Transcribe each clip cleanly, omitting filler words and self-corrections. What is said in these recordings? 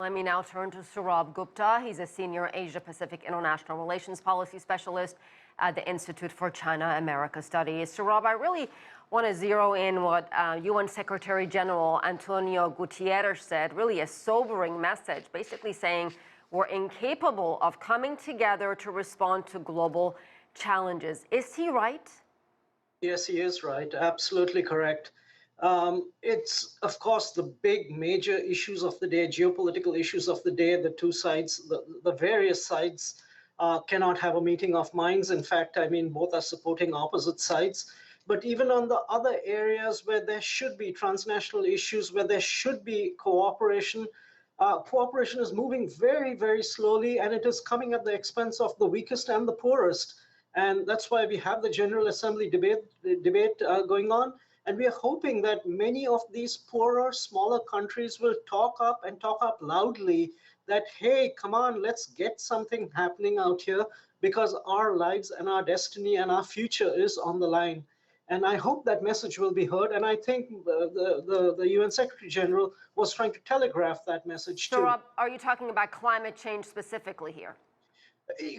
Let me now turn to Sourabh Gupta. He's a senior Asia-Pacific International Relations Policy Specialist at the Institute for China-America Studies. Sourabh, I really want to zero in what UN Secretary-General Antonio Guterres said, really a sobering message, basically saying we're incapable of coming together to respond to global challenges. Is he right? Yes, he is right. Absolutely correct. It's, of course, the big major issues of the day, geopolitical issues of the day. The two sides, the various sides cannot have a meeting of minds. In fact, I mean, both are supporting opposite sides. But even on the other areas where there should be transnational issues, where there should be cooperation, cooperation is moving very, very slowly, and it is coming at the expense of the weakest and the poorest. And that's why we have the General Assembly debate going on. And we are hoping that many of these poorer, smaller countries will talk up and talk up loudly that, hey, come on, let's get something happening out here because our lives and our destiny and our future is on the line. And I hope that message will be heard. And I think the UN Secretary General was trying to telegraph that message too. Sourabh, are you talking about climate change specifically here?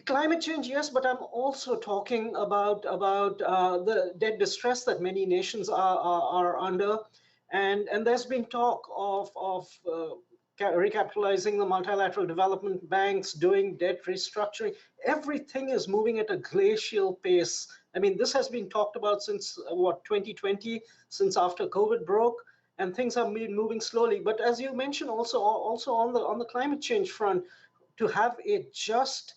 Climate change, yes, but I'm also talking about the debt distress that many nations are under, and there's been talk of recapitalizing the multilateral development banks, doing debt restructuring. Everything is moving at a glacial pace. I mean, this has been talked about since what, 2020, since after COVID broke, and things are moving slowly. But as you mentioned, also on the climate change front, to have a just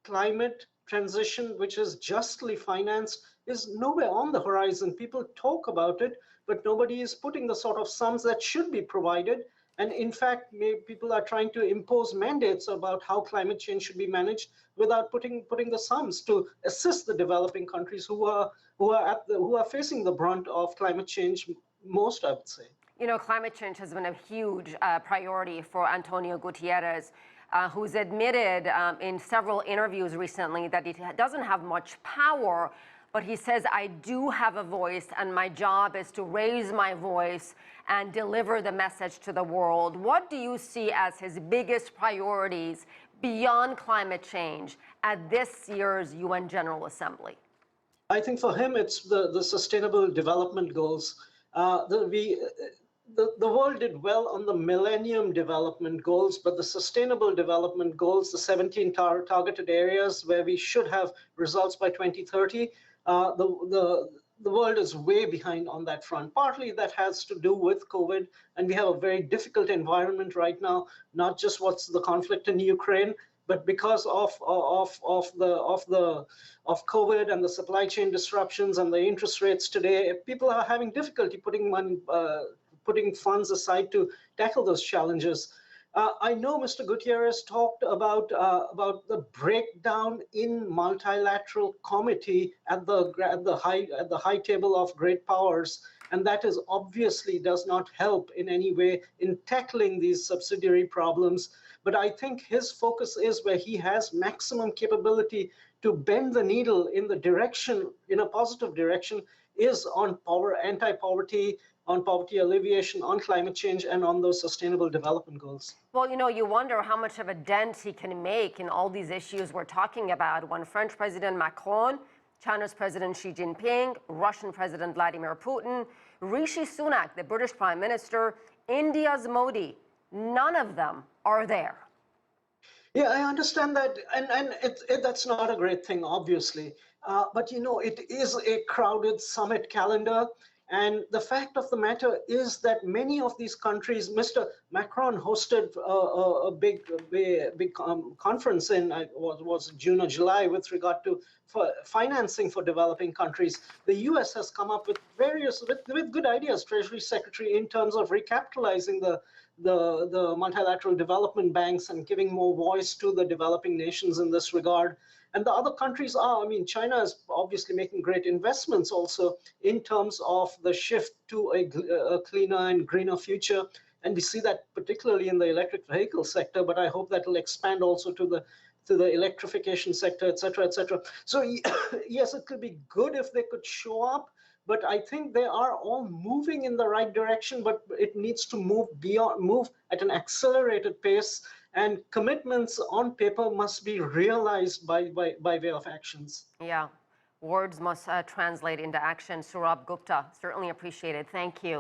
climate transition which is justly financed is nowhere on the horizon. People talk about it, but nobody is putting the sort of sums that should be provided. And in fact, people are trying to impose mandates about how climate change should be managed without putting the sums to assist the developing countries who are facing the brunt of climate change most, I would say. You know, climate change has been a huge priority for Antonio Guterres. Who's admitted in several interviews recently that he doesn't have much power, but he says, I do have a voice, and my job is to raise my voice and deliver the message to the world. What do you see as his biggest priorities beyond climate change at this year's UN General Assembly? I think for him, it's the Sustainable Development Goals. The world did well on the Millennium Development Goals, but the Sustainable Development Goals, the 17 targeted areas where we should have results by 2030, the world is way behind on that front. Partly that has to do with COVID, and we have a very difficult environment right now, not just what's the conflict in Ukraine, but because of COVID and the supply chain disruptions and the interest rates today, people are having difficulty putting funds aside to tackle those challenges. I know Mr. Guterres talked about the breakdown in multilateral comity at the high table of great powers, and that is obviously does not help in any way in tackling these subsidiary problems. But I think his focus is where he has maximum capability to bend the needle in the direction, in a positive direction, is on anti-poverty, on poverty alleviation, on climate change, and on those sustainable development goals. Well, you know, you wonder how much of a dent he can make in all these issues we're talking about when French President Macron, China's President Xi Jinping, Russian President Vladimir Putin, Rishi Sunak, the British Prime Minister, India's Modi, none of them are there. Yeah, I understand that, and that's not a great thing, obviously. But, you know, it is a crowded summit calendar. And the fact of the matter is that many of these countries, Mr. Macron hosted a big conference in was June or July with regard to financing for developing countries. The U.S. has come up with with good ideas, Treasury Secretary, in terms of recapitalizing the multilateral development banks and giving more voice to the developing nations in this regard. And the other countries are, I mean, China is obviously making great investments also in terms of the shift to a cleaner and greener future. And we see that particularly in the electric vehicle sector, but I hope that will expand also to the electrification sector, et cetera, et cetera. So yes, it could be good if they could show up, But I think they are all moving in the right direction, but it needs to move at an accelerated pace, and commitments on paper must be realized by way of actions. Yeah, words must translate into action. Sourabh Gupta, certainly appreciated. Thank you.